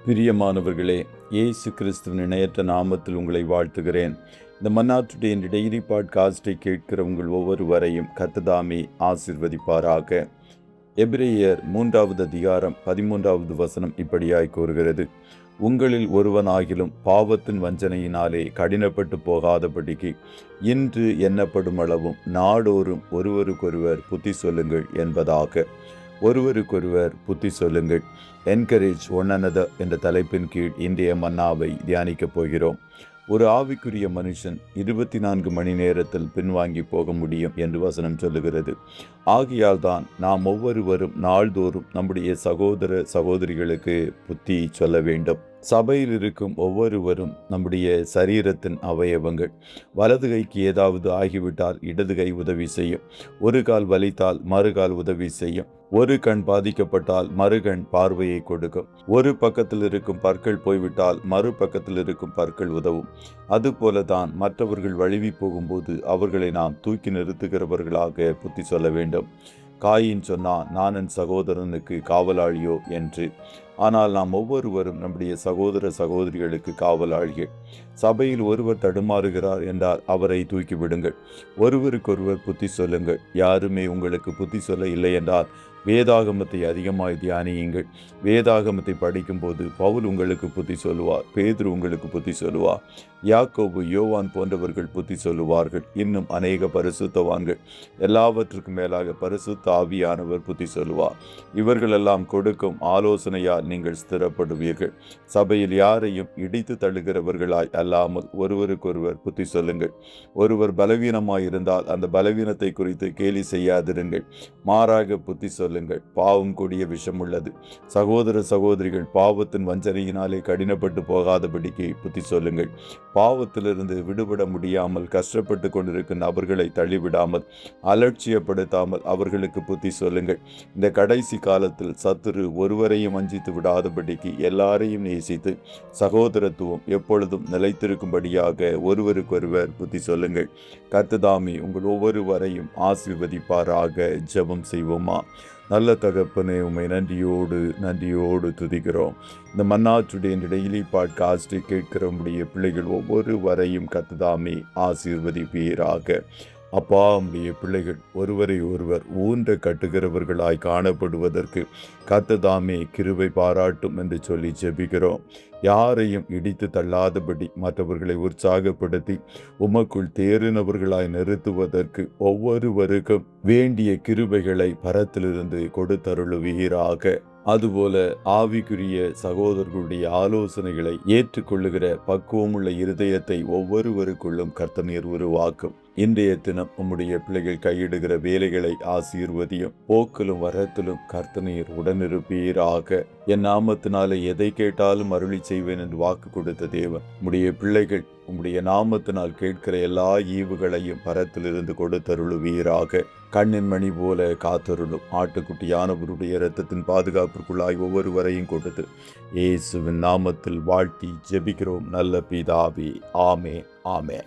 பிரியமானவர்களே, இயேசு கிறிஸ்துவின் இணையற்ற நாமத்தில் உங்களை வாழ்த்துகிறேன். இந்த மன்னாட்டுடைய டெய்லி பாட்காஸ்டை கேட்கிற உங்கள் ஒவ்வொருவரையும் கர்த்தர் ஆசீர்வதிப்பாராக. எபிரேயர் 3வது அதிகாரம் 13வது வசனம் இப்படியாய் கூறுகிறது: உங்களில் ஒருவனாகிலும் பாவத்தின் வஞ்சனையினாலே கடினப்பட்டு போகாதபடிக்கு இன்று எண்ணப்படும் அளவும் நாடோறும் ஒருவருக்கொருவர் புத்தி சொல்லுங்கள் என்பதாக. ஒருவருக்கொருவர் புத்தி சொல்லுங்கள், என்கரேஜ் ஒன் அனதர் என்ற தலைப்பின் கீழ் இன்றைய மன்னாவை தியானிக்கப் போகிறோம். ஒரு ஆவிக்குரிய மனுஷன் 24 மணி நேரத்தில் பின்வாங்கி போக முடியும் என்று வசனம் சொல்லுகிறது. ஆகையால் தான் நாம் ஒவ்வொருவரும் நாள்தோறும் நம்முடைய சகோதர சகோதரிகளுக்கு புத்தி சொல்ல வேண்டும். சபையில் இருக்கும் ஒவ்வொருவரும் நம்முடைய சரீரத்தின் அவயவங்கள். வலது கைக்கு ஏதாவது ஆகிவிட்டால் இடது கை உதவி செய்யும். ஒரு கால் வலித்தால் மறுகால் உதவி செய்யும். ஒரு கண் பாதிக்கப்பட்டால் மறுகண் பார்வையை கொடுக்கும். ஒரு பக்கத்தில் இருக்கும் பற்கள் போய்விட்டால் மறு பக்கத்தில் இருக்கும் பற்கள் உதவும். அதுபோல தான் மற்றவர்கள் வழுவி போகும்போது அவர்களை நாம் தூக்கி நிறுத்துகிறவர்களாக புத்தி சொல்ல வேண்டும். காயின் சொன்னான், நான் என் சகோதரனுக்கு காவலாளியோ என்று. ஆனால் நாம் ஒவ்வொருவரும் நம்முடைய சகோதர சகோதரிகளுக்கு காவலாளிகள். சபையில் ஒருவர் தடுமாறுகிறார் என்றால் அவரை தூக்கிவிடுங்கள். ஒருவருக்கொருவர் புத்தி சொல்லுங்கள். யாருமே உங்களுக்கு புத்தி சொல்ல இல்லை என்றால் வேதாகமத்தை அதிகமாய் தியானியுங்கள். வேதாகமத்தை படிக்கும்போது பவுல் உங்களுக்கு புத்தி சொல்லுவார், பேதுரு உங்களுக்கு புத்தி சொல்லுவார், யாக்கோபு, யோவான் போன்றவர்கள் புத்தி சொல்லுவார்கள். இன்னும் அநேக பரிசுத்தவான்கள், எல்லாவற்றுக்கும் மேலாக பரிசுத்த ஆவியானவர் புத்தி சொல்லுவார். இவர்களெல்லாம் கொடுக்கும் ஆலோசனையால் நீங்கள் ஸ்திரப்படுவீர்கள். சபையில் யாரையும் இடித்து தள்ளுகிறவர்களாய் அல்லாமல் ஒருவருக்கொருவர் புத்தி சொல்லுங்கள். ஒருவர் பலவீனமாய் இருந்தால் அந்த பலவீனத்தை குறித்து கேலி செய்யாதிருங்கள். மாறாக புத்தி சொல்லுங்கள். பாவம் கொடிய விஷம் உள்ளது. சகோதர சகோதரிகள், பாவத்தின் வஞ்சனையினாலே கடினப்பட்டு போகாதபடிக்கு புத்தி சொல்லுங்கள். பாவத்திலிருந்து விடுபட முடியாமல் கஷ்டப்பட்டு கொண்டிருக்கும் நபர்களை தள்ளிவிடாமல் அலட்சியப்படுத்தாமல் அவர்களுக்கு புத்தி சொல்லுங்கள். இந்த கடைசி காலத்தில் சத்துரு ஒருவரையும் வஞ்சித்து விடாதபடிக்கு எல்லாரையும் நேசித்து சகோதரத்துவம் எப்பொழுதும் நிலைத்திருக்கும்படியாக ஒருவருக்கொருவர் புத்தி சொல்லுங்கள். கர்த்தர் உங்கள் ஒவ்வொருவரையும் ஆசீர்வதிப்பாராக. ஜெபம் செய்வோமா? நல்ல தகப்பனே, உம்மை நன்றியோடு துதிக்கிறோம். இந்த மன்னாச்சுடைய டெய்லி பாட்காஸ்டை கேட்கிற உம்முடைய பிள்ளைகள் ஒவ்வொருவரையும் கர்த்தர் ஆசீர்வதிப்பீராக. அப்பா, உம்முடைய பிள்ளைகள் ஒருவரை ஒருவர் ஊன்ற கட்டுகிறவர்களாய் காணப்படுவதற்கு கர்த்தர் கிருபை பாராட்டும் என்று சொல்லி ஜெபிக்கிறோம். யாரையும் இடித்து தள்ளாதபடி மற்றவர்களை உற்சாகப்படுத்தி உமக்குள் தேறினவர்களாய் நிறுத்துவதற்கு ஒவ்வொருவருக்கும் வேண்டிய கிருபைகளை பரத்திலிருந்து கொடுத்தருளுவீராக. அதுபோல ஆவிக்குரிய சகோதரர்களுடைய ஆலோசனைகளை ஏற்றுக்கொள்ளுகிற பக்குவமுள்ள இருதயத்தை ஒவ்வொருவருக்குள்ளும் கர்த்தர் உருவாக்கும். இன்றைய தினம் உம்முடைய பிள்ளைகள் கையிடுகிற வேலைகளை ஆசீர்வதியும். போக்கிலும் வரத்திலும் கர்த்தர் உடனிருப்பீராக. என் நாமத்தினாலே எதை கேட்டாலும் அருளி செய்வேன் என்று வாக்கு கொடுத்த தேவன், உம்முடைய பிள்ளைகள் உம்முடைய நாமத்தினால் கேட்கிற எல்லா ஈவுகளையும் பரத்திலிருந்து கொடுத்தருளுவீராக. கண்ணின் மணி போல காத்தருளும். ஆட்டுக்குட்டியானவருடைய இரத்தத்தின் பாதுகாப்பிற்குள்ளாய் ஒவ்வொருவரையும் கொடுத்து இயேசுவின் நாமத்தில் வாழ்த்தி ஜெபிக்கிறோம் நல்ல பிதாவே. ஆமே.